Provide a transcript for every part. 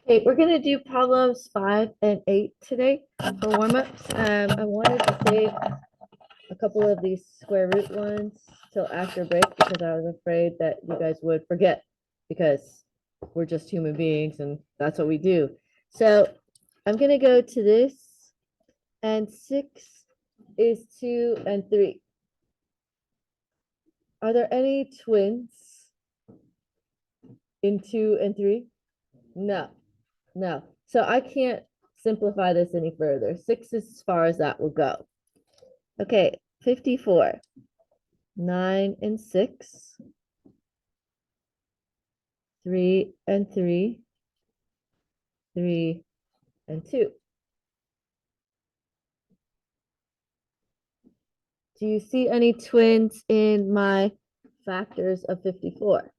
Okay, we're gonna do problems 5 and 8 today for warm-ups. I wanted to save a couple of these square root ones till after break because I was afraid that you guys would forget because we're just human beings and that's what we do. So I'm gonna go to this, and 6 is 2 and 3. Are there any twins in 2 and 3? No. No. So I can't simplify this any further. 6 is as far as that will go. Okay, 54. 9 and 6. 3 and 3. 3 and 2. Do you see any twins in my factors of 54?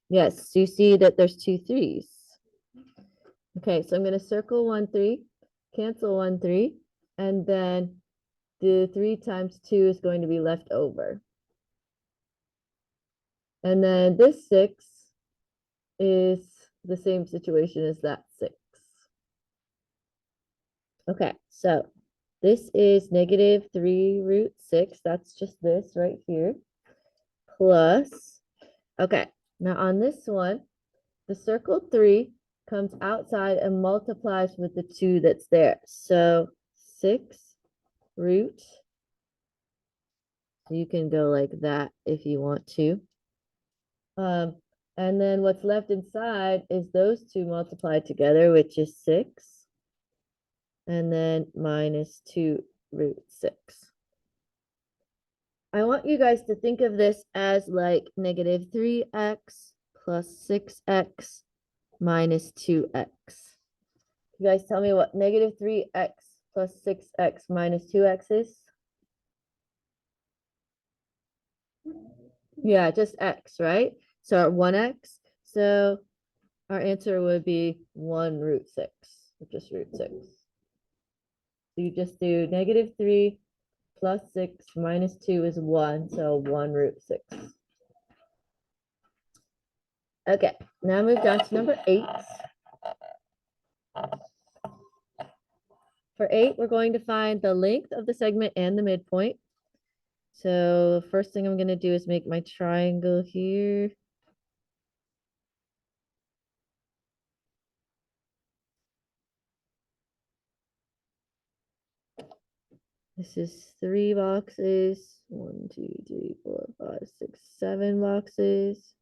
Yes, do you see that there's 2 3s? Okay, so I'm going to circle 1 3, cancel 1 3, and then the 3 times 2 is going to be left over. And then this 6 is the same situation as that 6. Okay, so this is negative 3 root 6. That's just this right here. Plus, okay, now on this one, the circle 3 comes outside and multiplies with the 2 that's there. So 6 root. So you can go like that if you want to. And then what's left inside is those 2 multiplied together, which is 6. And then minus 2 root 6. I want you guys to think of this as like negative 3x plus 6x minus 2x. You guys tell me what negative 3x plus 6x minus 2x is? Yeah, just x, right? So 1x. So our answer would be 1 root 6, just root 6. So you just do negative 3 plus 6 minus 2 is 1, so 1 root 6. Okay, now move down to number 8. For 8, we're going to find the length of the segment and the midpoint. So first thing I'm going to do is make my triangle here. This is 3 boxes. 1, 2, 3, 4, 5, 6, 7 boxes.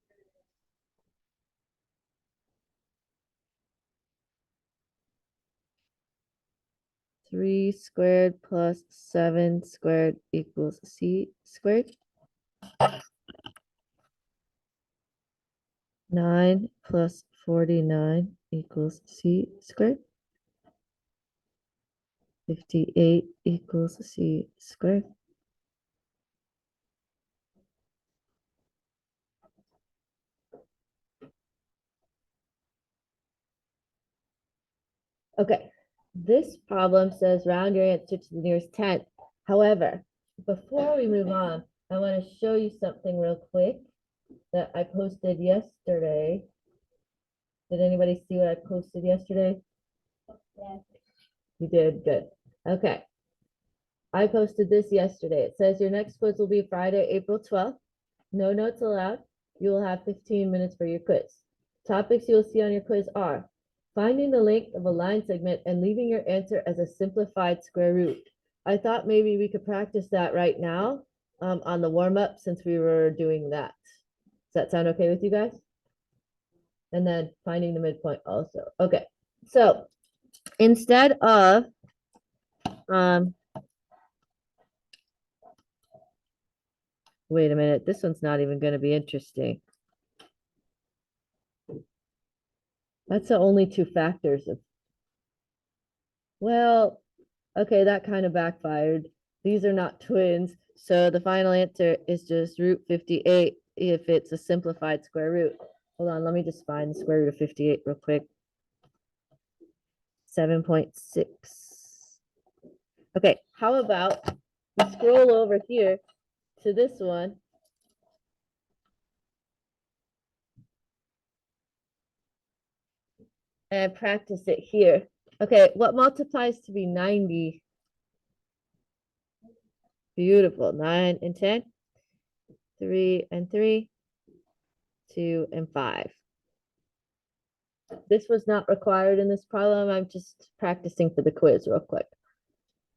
Three squared plus 7 squared equals c squared. 9 plus 49 equals c squared. 58 equals c squared. Okay, this problem says round your answer to the nearest 10th. However, before we move on, I want to show you something real quick that I posted yesterday. Did anybody see what I posted yesterday? Yes. You did, good. Okay. I posted this yesterday. It says your next quiz will be Friday, April 12th. No notes allowed. You will have 15 minutes for your quiz. Topics you will see on your quiz are finding the length of a line segment and leaving your answer as a simplified square root. I thought maybe we could practice that right now on the warm-up since we were doing that. Does that sound okay with you guys? And then finding the midpoint also. Okay, so instead of wait a minute, this one's not even going to be interesting. That's the only 2 factors of, well, okay, that kind of backfired. These are not twins, so the final answer is just root 58 if it's a simplified square root. Hold on, let me just find the square root of 58 real quick. 7.6. Okay, how about we scroll over here to this one. and practice it here. Okay, what multiplies to be 90? Beautiful. 9 and 10. 3 and 3. 2 and 5. This was not required in this problem. I'm just practicing for the quiz real quick.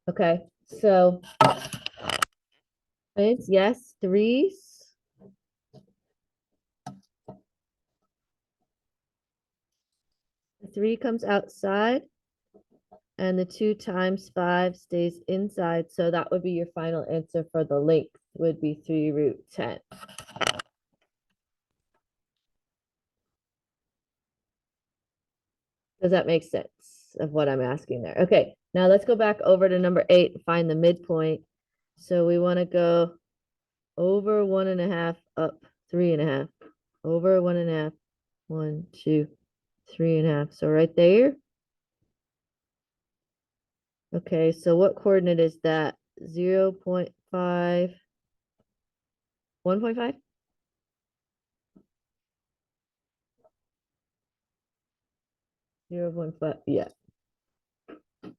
Okay, so yes, threes. The 3 comes outside and the 2 times 5 stays inside. So that would be your final answer for the length would be 3 root 10. Does that make sense of what I'm asking there? Okay, now let's go back over to number 8 and find the midpoint. So we want to go over 1.5, up 3.5, over 1.5, 1, 2, 3.5. So right there. Okay, so what coordinate is that? 0.5, 1.5? Zero point 0.5, yeah. Do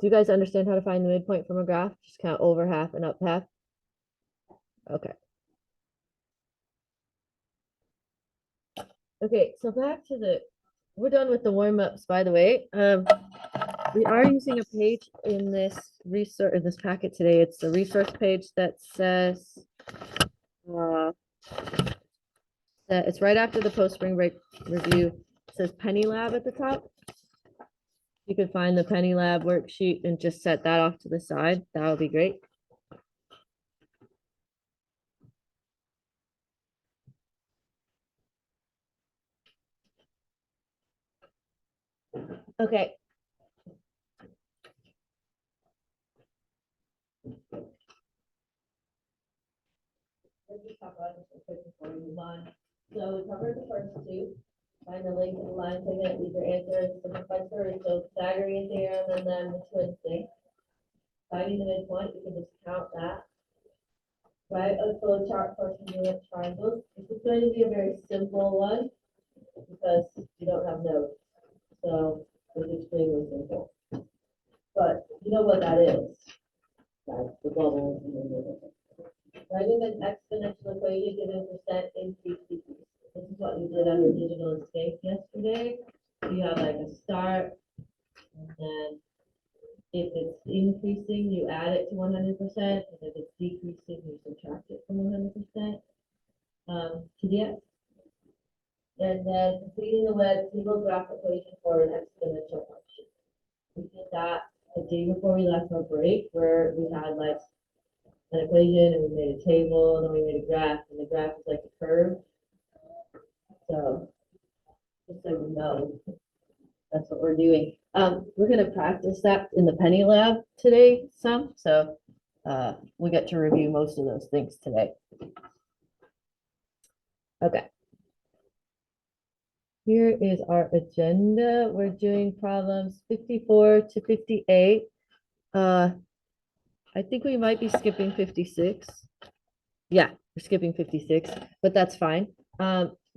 you guys understand how to find the midpoint from a graph? Just count over half and up half. Okay. Okay, so back to we're done with the warm-ups, by the way. We are using a page in this resource, in this packet today. It's the resource page that says, that it's right after the post-spring break review. It says Penny Lab at the top. You could find the Penny Lab worksheet and just set that off to the side. That would be great. Okay. Let's just talk about this real quick before we move on. So we covered the first two. Find the length of the line segment, leave your answers, simplify story. So Pythagorean theorem and then the twin thing. Finding the midpoint, you can just count that. Write a flow chart for congruent triangles. This is going to be a very simple one because you don't have notes. So it's extremely simple. But you know what that is. That's the bubbles and the middle. Writing an exponential equation given percent increase decrease. This is what you did on your digital escape yesterday. You have like a start, and then if it's increasing, you add it to 100%, and if it's decreasing, you subtract it from 100%. TDS. And then completing the web single graph equation for an exponential function. We did that the day before we left our break, where we had like an equation and we made a table, and then we made a graph, and the graph is like a curve. So just so you know, that's what we're doing. We're going to practice that in the Penny Lab today some, so we get to review most of those things today. Okay. Here is our agenda. We're doing problems 54 to 58. I think we might be skipping 56. Yeah, we're skipping 56, but that's fine.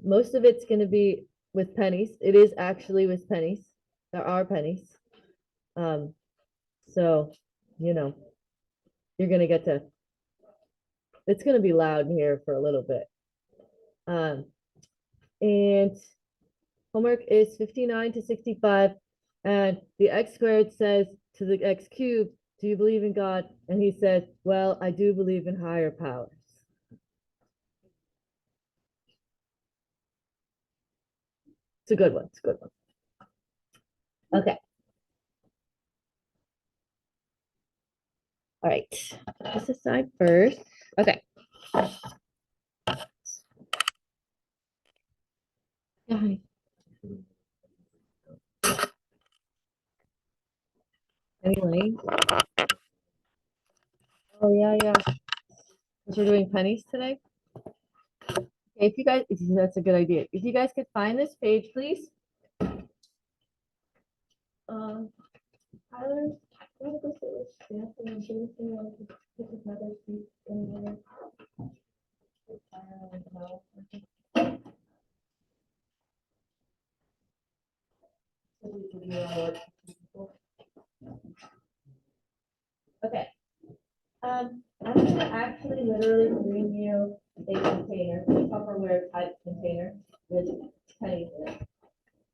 Most of it's going to be with pennies. It is actually with pennies. There are pennies. So, you know, you're going to get to, it's going to be loud in here for a little bit. And homework is 59 to 65. And the x squared says to the x cubed, do you believe in God? And he said, well, I do believe in higher powers. It's a good one. It's a good one. Okay. All right. Put this aside first. Okay. Yeah. Anyway. Oh, yeah, yeah. Because we're doing pennies today. Okay, if you guys, that's a good idea. If you guys could find this page, please. Tyler, what was it? Dancing and dancing on his mother's feet in there. Okay. I'm gonna actually literally bring you a container, a Tupperware type container with pennies in it.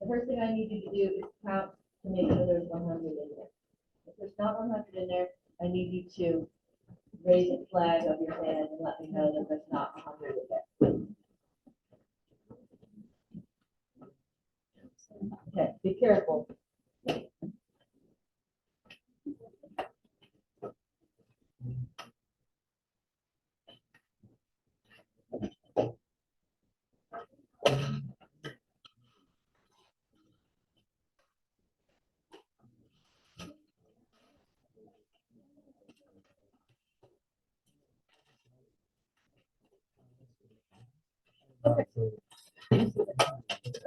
The first thing I need you to do is count to make sure there's 100 in there. If there's not 100 in there, I need you to raise a flag of your hand and let me know that there's not 100 in there. Okay, be careful.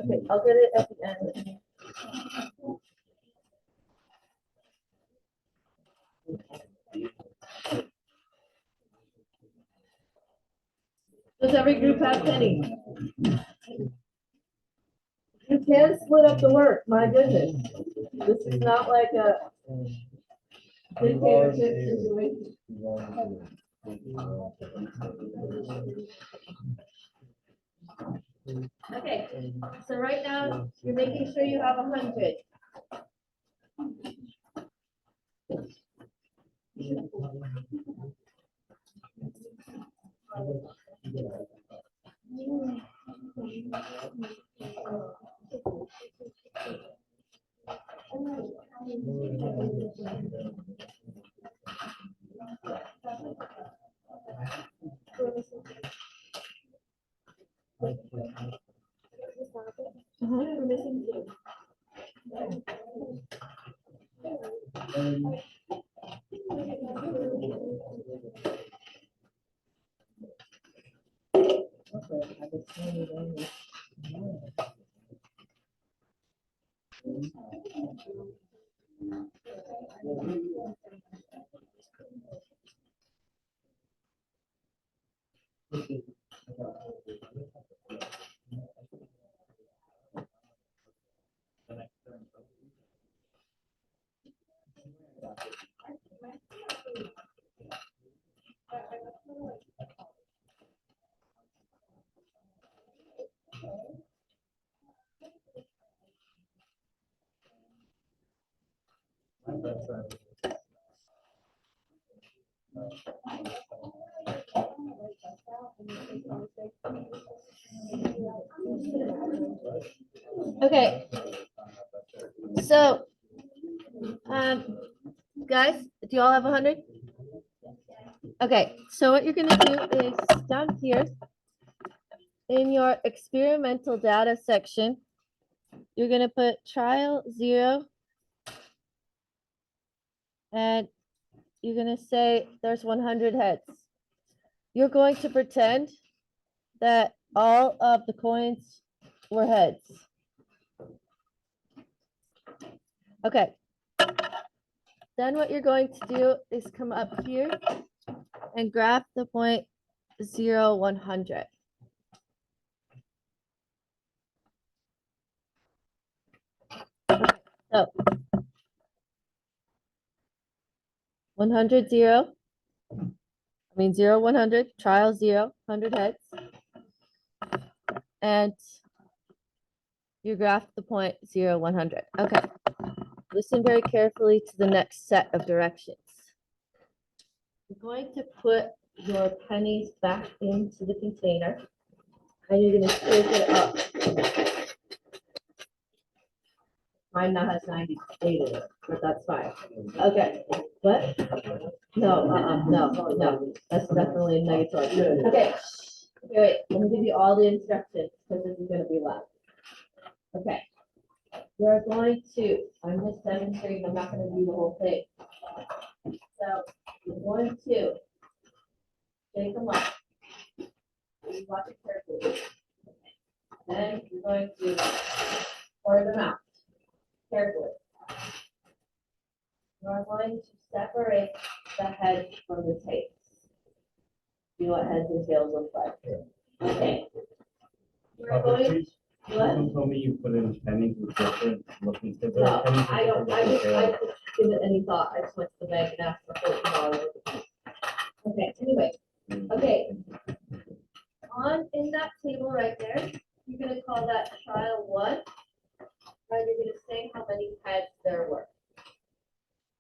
Okay, I'll get it at the end. Does every group have pennies? You can split up the work, my goodness. This is not like a dictatorship situation. Okay, so right now, you're making sure you have 100. We're missing two. Okay, so, guys, do you all have 100? Okay, so what you're gonna do is down here in your experimental data section, you're gonna put trial 0 and you're gonna say there's 100 heads. You're going to pretend that all of the coins were heads. Okay. Then what you're going to do is come up here and graph the point 0, 100. So 100, 0. I mean 0, 100, trial 0, 100 heads. And you graph the point 0, 100. Okay. Listen very carefully to the next set of directions. You're going to put your pennies back into the container and you're going to scrape it up. Mine now has 98 in it, but that's fine. Okay, what? No, no, that's definitely negative. Okay, wait, let me give you all the instructions because this is going to be loud. Okay, we're going to, I'm just demonstrating, I'm not going to do the whole thing. So we're going to shake them up. Watch it carefully. Then you're going to pour them out carefully. We're going to separate the heads from the tails. See what heads and tails look like. Okay. We're going What? told me you put in pennies with different looking. No, I don't, I didn't give it any thought, I just went to the bank and asked for $14. Okay, anyway, okay. In that table right there, you're gonna call that trial 1, and you're gonna say how many heads there were.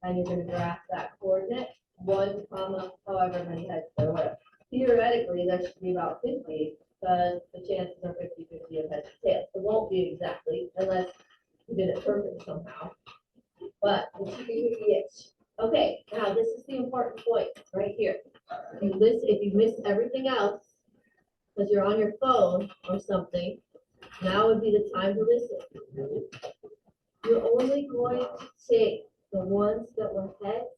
And you're gonna graph that coordinate, 1 comma, however many heads there were. Theoretically, there should be about 50, because the chances are 50-50 of heads and tails. It won't be exactly, unless you did it perfect somehow. But it should be 50-ish. Okay, now this is the important point, right here. If you miss everything else, because you're on your phone or something, now would be the time to listen. You're only going to take the ones that were heads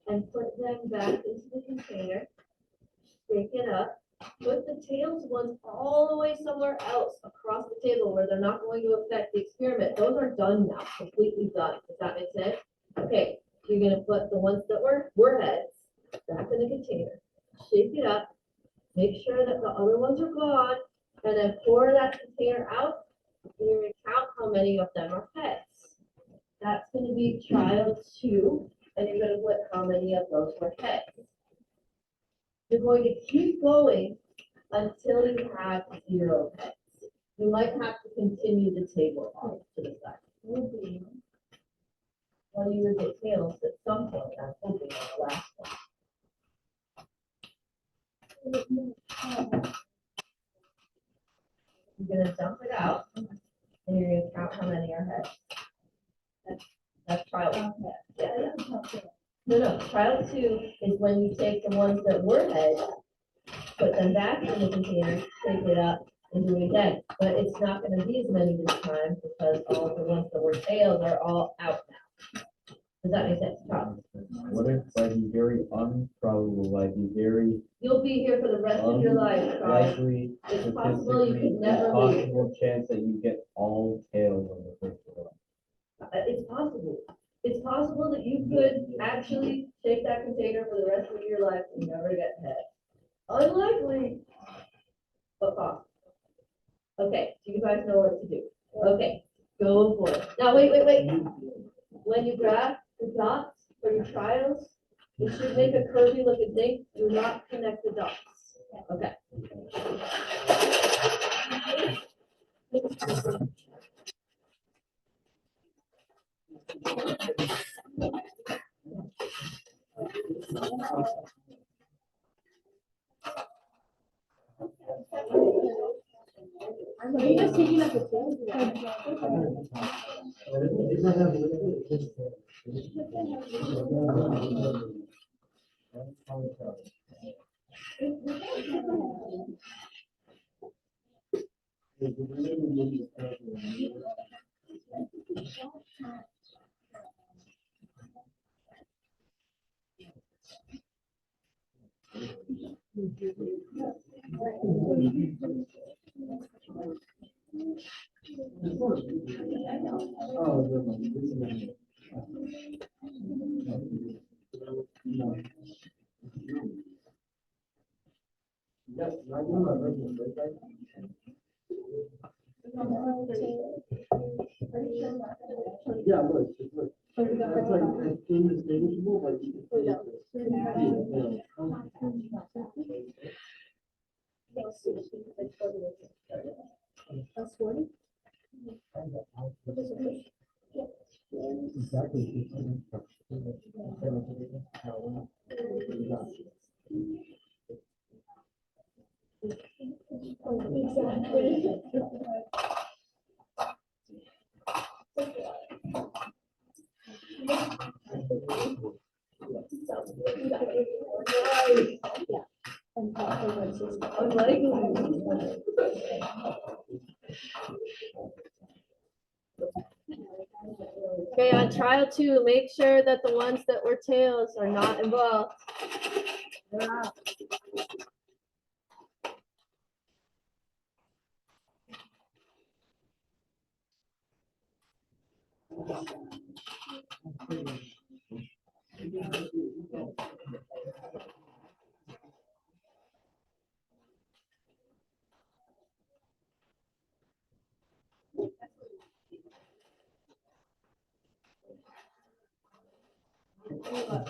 and put them back into the container, shake it up, put the tails ones all the way somewhere else across the table where they're not going to affect the experiment. Those are done now, completely done. Does that make sense? Okay, you're gonna put the ones that were heads back in the container, shake it up, make sure that the other ones are gone, and then pour that container out, and you're gonna count how many of them are heads. That's gonna be trial 2, and you're gonna put how many of those were heads. You're going to keep going until you have 0 heads. You might have to continue the table off to the side. Well, you would get tails at some point, I'm hoping on the last one. You're gonna dump it out, and you're gonna count how many are heads. That's trial 1. Yeah. No, trial 2 is when you take the ones that were heads, put them back in the container, take it up, and do it again. But it's not gonna be as many this time, because all the ones that were tails are all out now. Does that make sense, Charles? What if by the very improbable, by the very You'll be here for the rest of your life, Charles. likely, It's possible you statistically could never leave. impossible chance that you get all tails on the first one? It's possible. It's possible that you could actually take that container for the rest of your life and never get head. Unlikely, but possible. Okay, do you guys know what to do? Okay, go for it. Now, wait. When you grab the dots for your trials, it should make a curvy looking thing. Do not connect the dots. Okay. Are you just taking up the Yeah, look. That's like, as soon as negligible, but you can. Exactly. Okay, on trial 2, make sure that the ones that were tails are not involved. Oh,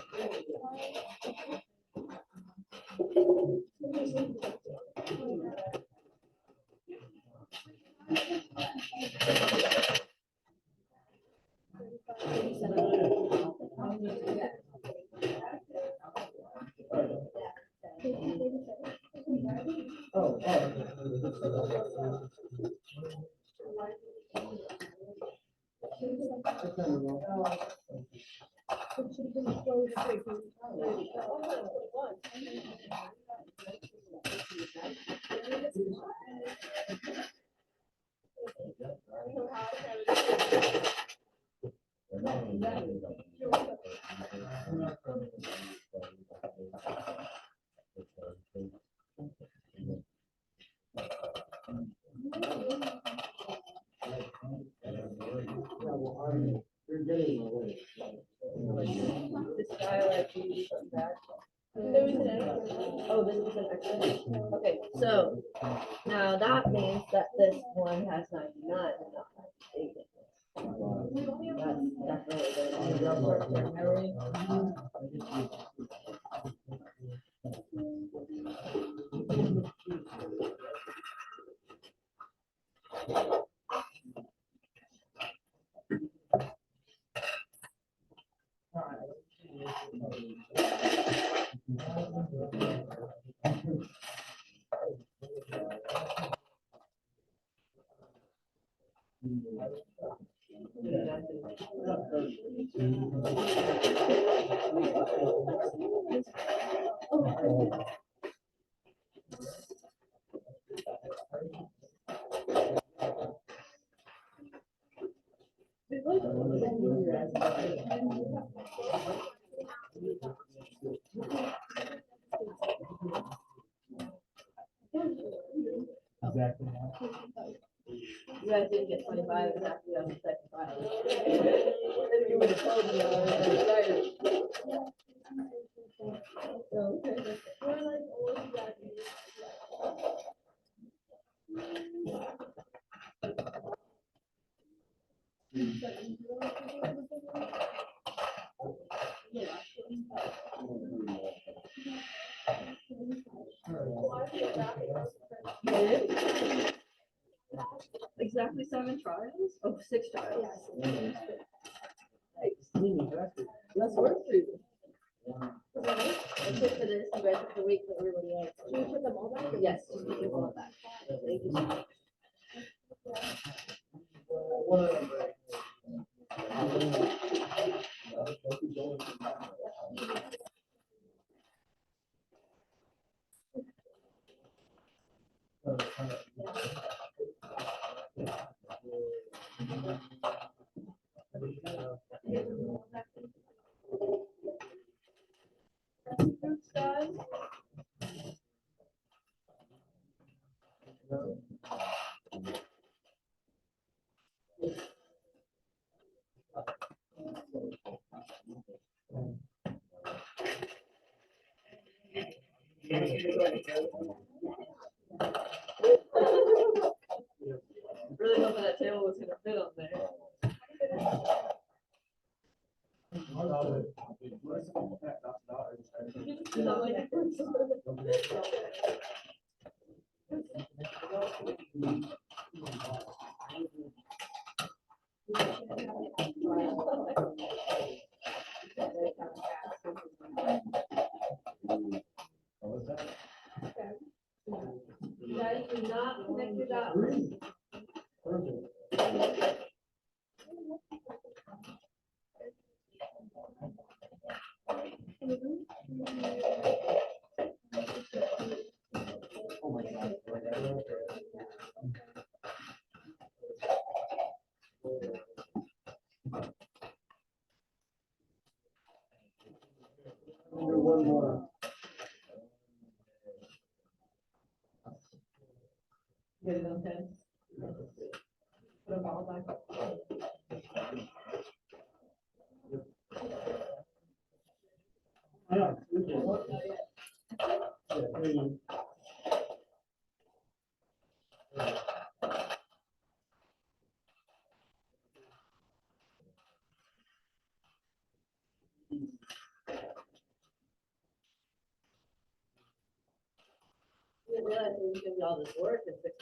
you're getting my way. This guy like you come back. Oh, this is an extra. Okay, so now that means that this one has 99 and not 98. That's definitely going to be real short-term memory. Exactly. You guys didn't get 25 exactly on the second file. If you would have told me, I would have been excited. So, exactly 7 trials? Oh, 6 trials. Less work for you. I took for this, you guys have to wait for everybody else. Should we put them all back? Yes, just put them all back. Thank you so much. Fruits, guys. Really hoping that table was gonna fit on there. You guys do not connect your dots. Oh my God. One more. Get it on 10. Put them all back up. Yeah. Yeah. think we can do all this work in 6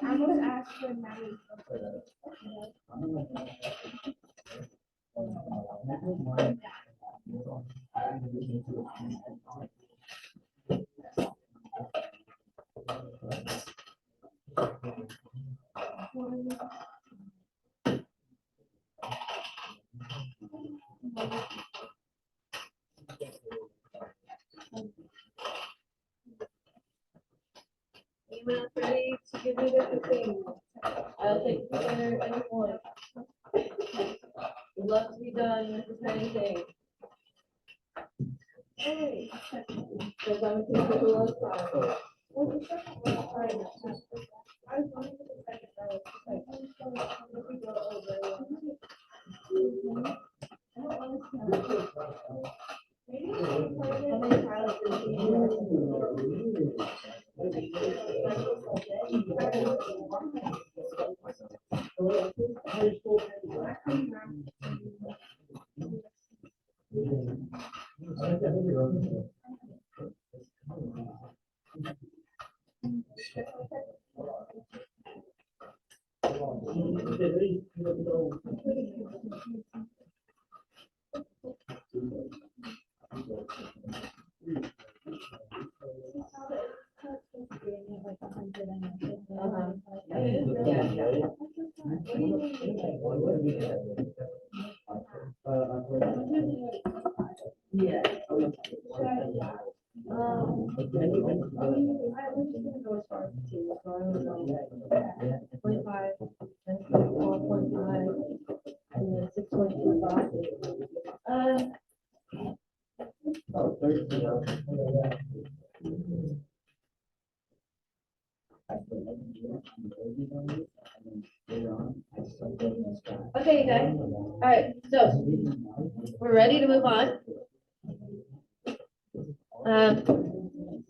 Almost asked for Maddie. Email ready to give me different things. I'll take the dinner at any point. Would love to be done with this many things. Hey. Because I'm taking a long time. Well, the second one, sorry, I was wondering if the second one was like, if we go over. I don't understand. Maybe How many pilots did you do? Yeah. I was just gonna go as far as two, so I was on 25, and 4.5, and then 6.25. Okay, you guys. All right, so we're ready to move on.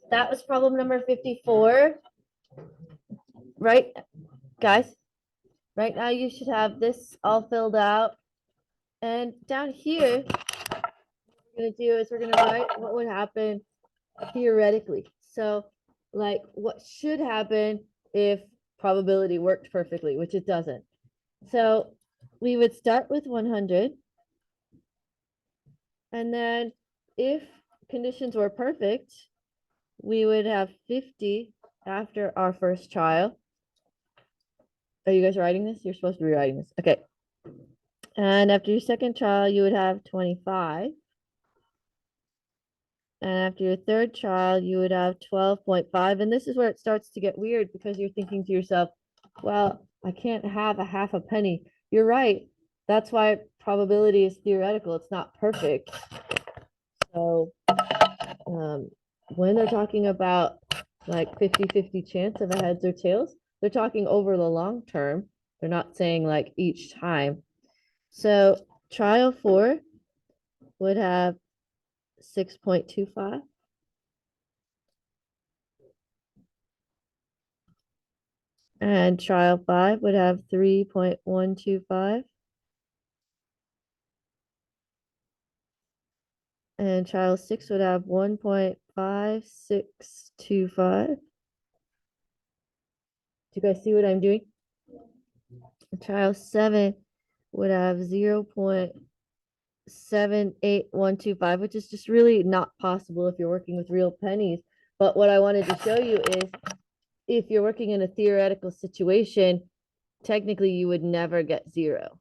That was problem number 54. Right, guys? Right now you should have this all filled out. And down here, what we're gonna do is we're gonna write what would happen theoretically. So like what should happen if probability worked perfectly, which it doesn't. So we would start with 100. And then if conditions were perfect, we would have 50 after our first trial. Are you guys writing this? You're supposed to be writing this. Okay. And after your second trial, you would have 25. And after your third trial, you would have 12.5. And this is where it starts to get weird because you're thinking to yourself, well, I can't have a half a penny. You're right. That's why probability is theoretical. It's not perfect. So when they're talking about like 50-50 chance of a heads or tails, they're talking over the long term. They're not saying like each time. So trial 4 would have 6.25. And trial 5 would have 3.125. And trial 6 would have 1.5625. Do you guys see what I'm doing? Trial 7 would have 0.78125, which is just really not possible if you're working with real pennies. But what I wanted to show you is if you're working in a theoretical situation, technically you would never get 0.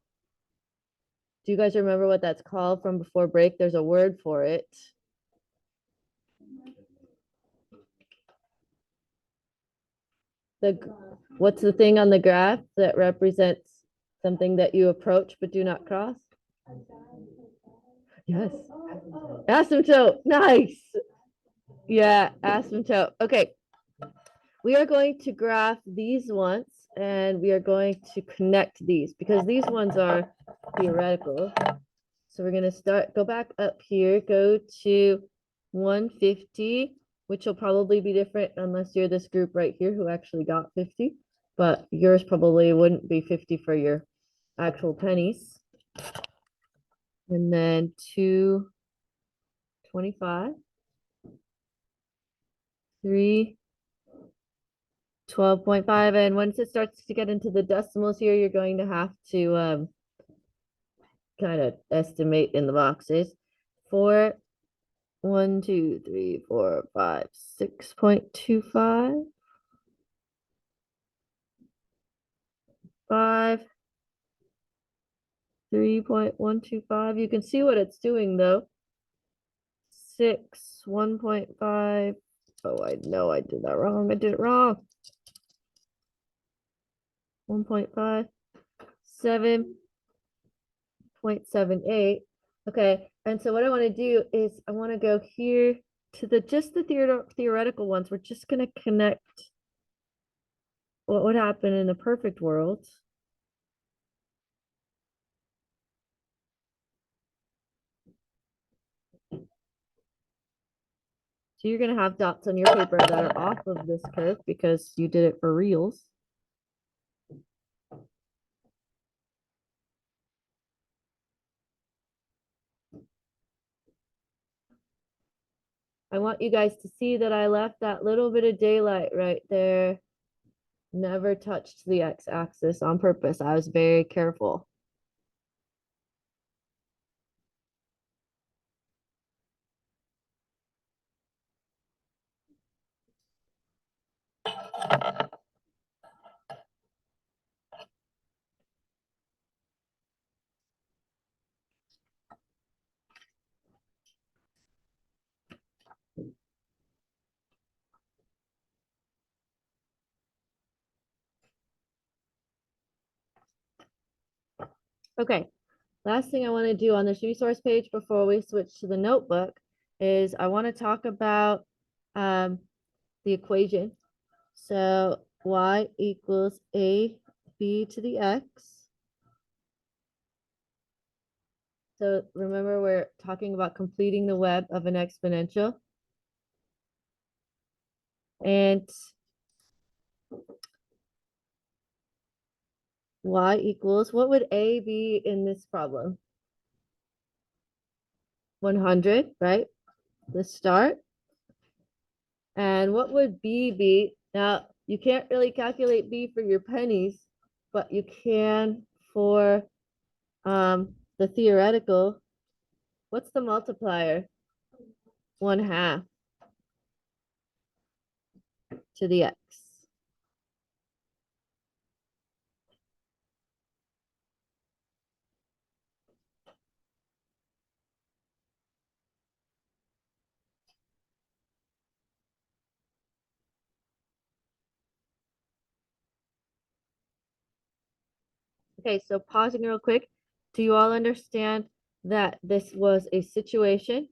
Do you guys remember what that's called from before break? There's a word for it. What's the thing on the graph that represents something that you approach but do not cross? Yes. Asymptote. Nice. Yeah, asymptote. Okay. We are going to graph these ones and we are going to connect these because these ones are theoretical. So we're going to go back up here, go to 150, which will probably be different unless you're this group right here who actually got 50, but yours probably wouldn't be 50 for your actual pennies. And then 225, 3, 12.5. And once it starts to get into the decimals here, you're going to have to kind of estimate in the boxes. 4, 1, 2, 3, 4, 5, 6.25, 5, 3.125. You can see what it's doing though. 6, 1.5. Oh, I know I did that wrong. I did it wrong. 1.5, 7.78. Okay, and so what I want to do is I want to go here to just the theoretical ones. We're just going to connect what would happen in a perfect world. So you're going to have dots on your paper that are off of this curve because you did it for reals. I want you guys to see that I left that little bit of daylight right there. Never touched the x-axis on purpose. I was very careful. Okay, last thing I want to do on this resource page before we switch to the notebook is I want to talk about the equation. So y equals ab to the x. So remember, we're talking about completing the web of an exponential. And y equals, what would a be in this problem? 100, right? The start. And what would b be? Now, you can't really calculate b for your pennies, but you can for the theoretical. What's the multiplier? 1/2 to the x. Okay, so pausing real quick. Do you all understand that this was a situation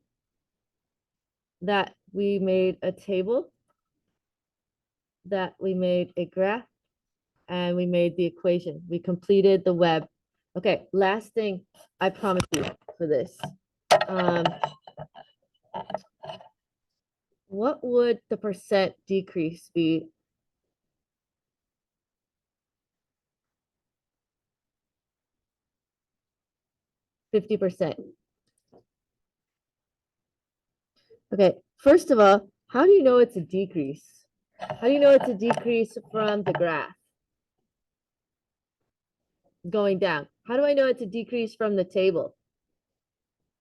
that we made a table, that we made a graph, and we made the equation? We completed the web. Okay, last thing I promise you for this. What would the percent decrease be? %50. Okay, first of all, how do you know it's a decrease? How do you know it's a decrease from the graph going down? How do I know it's a decrease from the table?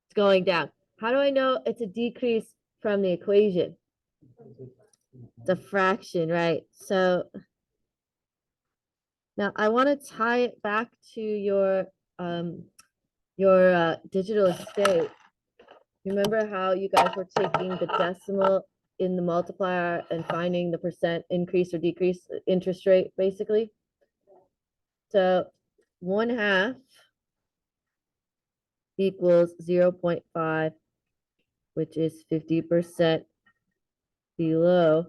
It's going down. How do I know it's a decrease from the equation? It's a fraction, right? So now I want to tie it back to your digital estate. Remember how you guys were taking the decimal in the multiplier and finding the percent increase or decrease interest rate, basically? So 1/2 equals 0.5, which is 50% below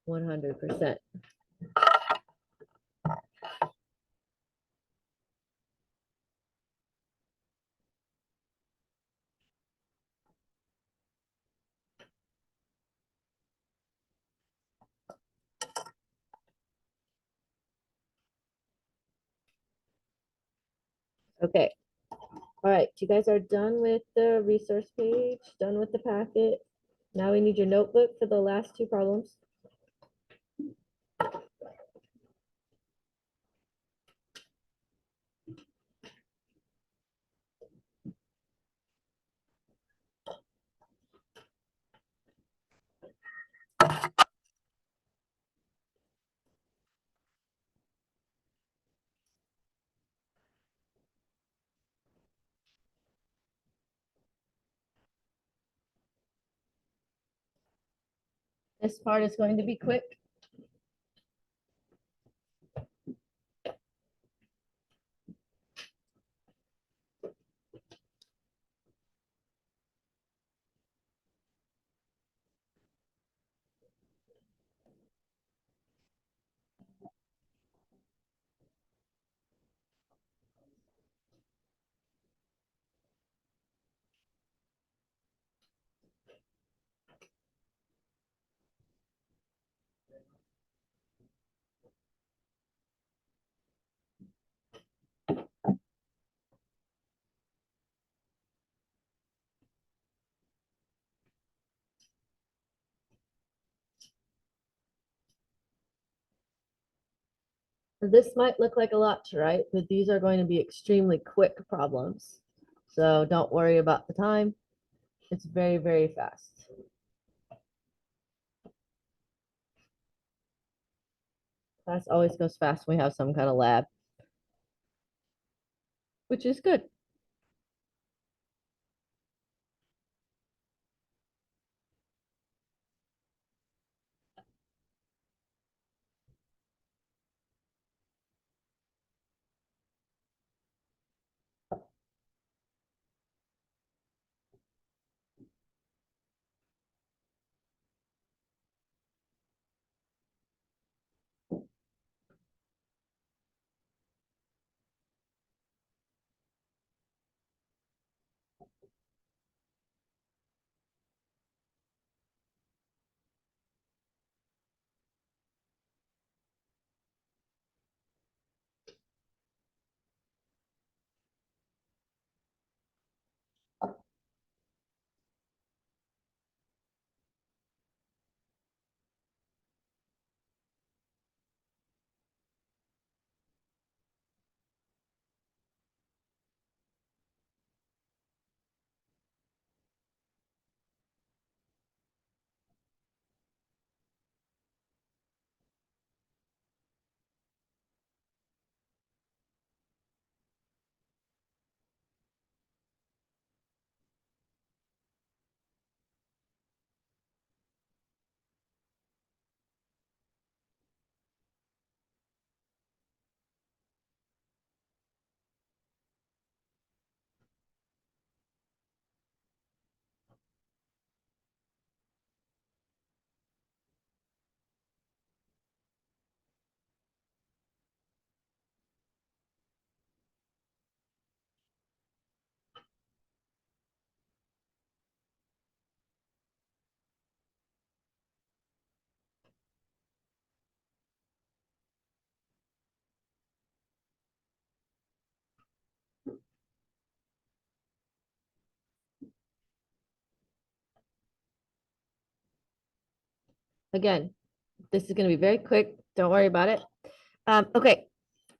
100%. Okay. All right, you guys are done with the resource page, done with the packet. Now we need your notebook for the last two problems. This part is going to be quick. This might look like a lot to write, but these are going to be extremely quick problems. So don't worry about the time. It's very, very fast. Class always goes fast when we have some kind of lab, which is good. Again, this is going to be very quick. Don't worry about it. Okay,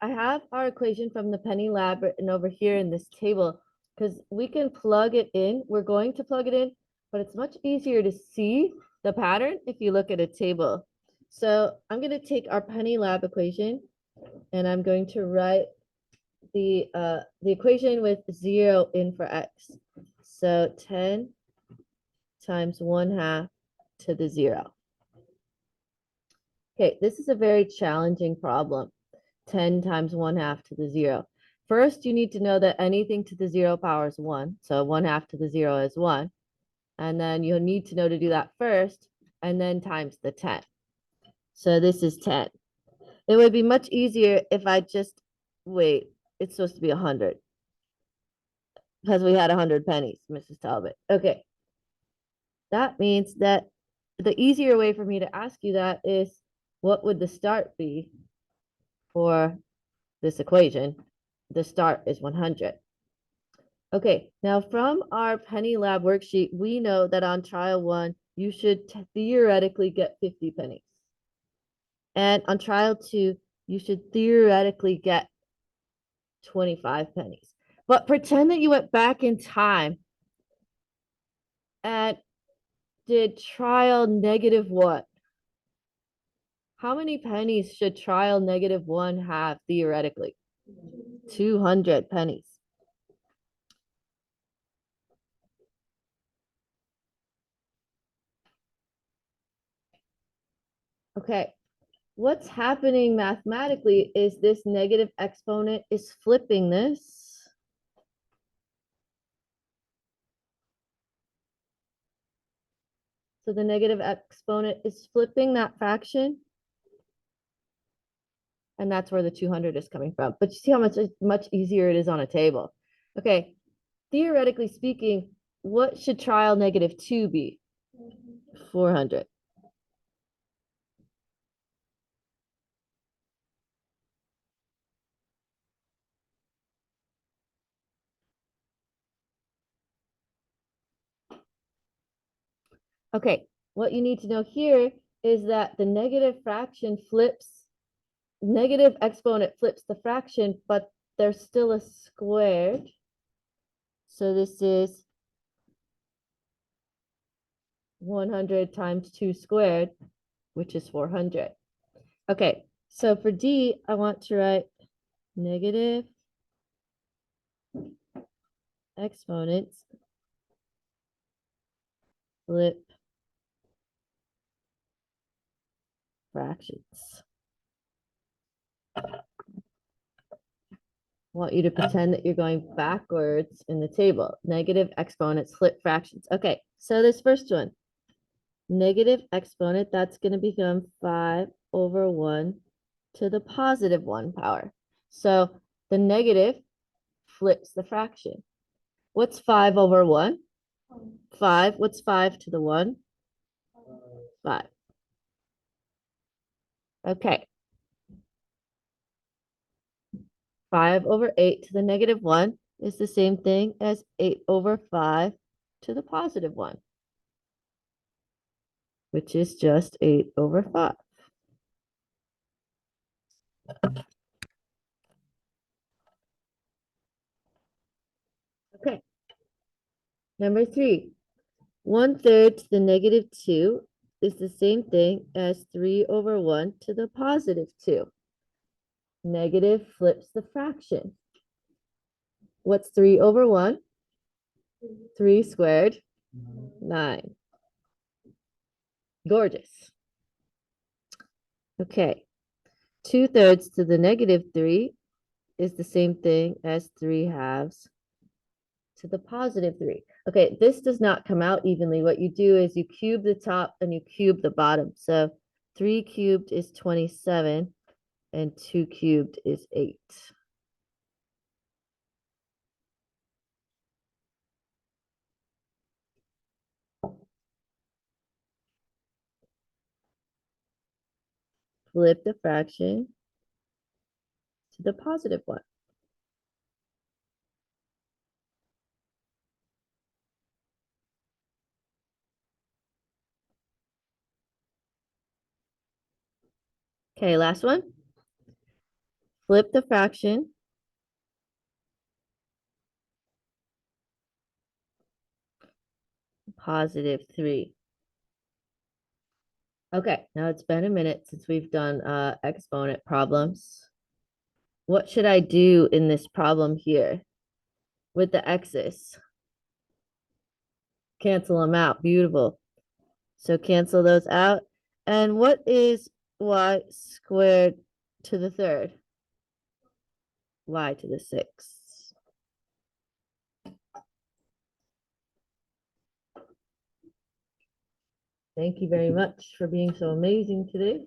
I have our equation from the Penny Lab written over here in this table because we can plug it in. We're going to plug it in, but it's much easier to see the pattern if you look at a table. So I'm going to take our Penny Lab equation and I'm going to write the equation with 0 in for x. So 10 times 1/2 to the 0. Okay, this is a very challenging problem. 10 times 1/2 to the 0. First, you need to know that anything to the 0 power is 1. So 1/2 to the 0 is 1. And then you'll need to know to do that first, and then times the 10. So this is 10. It would be much easier if I just, wait, it's supposed to be 100. Because we had 100 pennies, Mrs. Talbot. Okay. That means that the easier way for me to ask you that is, what would the start be for this equation? The start is 100. Okay, now from our Penny Lab worksheet, we know that on trial 1, you should theoretically get 50 pennies. And on trial 2, you should theoretically get 25 pennies. But pretend that you went back in time and did trial -1. How many pennies should trial -1 have theoretically? 200 pennies. Okay, what's happening mathematically is this negative exponent is flipping this. So the negative exponent is flipping that fraction. And that's where the 200 is coming from. But you see how much easier it is on a table. Okay, theoretically speaking, what should trial -2 be? 400. Okay, what you need to know here is that the negative fraction flips, negative exponent flips the fraction, but there's still a squared. So this is 100 times 2 squared, which is 400. Okay, so for D, I want to write negative exponents flip fractions. Want you to pretend that you're going backwards in the table. Negative exponents flip fractions. Okay, so this first one, negative exponent, that's going to become 5/1 to the +1 power. So the negative flips the fraction. What's 5/1? 5. What's 5 to the 1? 5. Okay. 5/8 to the -1 is the same thing as 8/5 to the +1, which is just 8/5. Okay. Number 3, 1/3 to the -2 is the same thing as 3/1 to the +2. Negative flips the fraction. What's 3/1? 3 squared, 9. Gorgeous. Okay. 2/3 to the -3 is the same thing as 3/2 to the +3. Okay, this does not come out evenly. What you do is you cube the top and you cube the bottom. So 3 cubed is 27 and 2 cubed is 8. Flip the fraction to the +1. Okay, last one. Flip the fraction +3. Okay, now it's been a minute since we've done exponent problems. What should I do in this problem here with the x's? Cancel them out. Beautiful. So cancel those out. And what is y squared to the 3rd? y to the 6. Thank you very much for being so amazing today.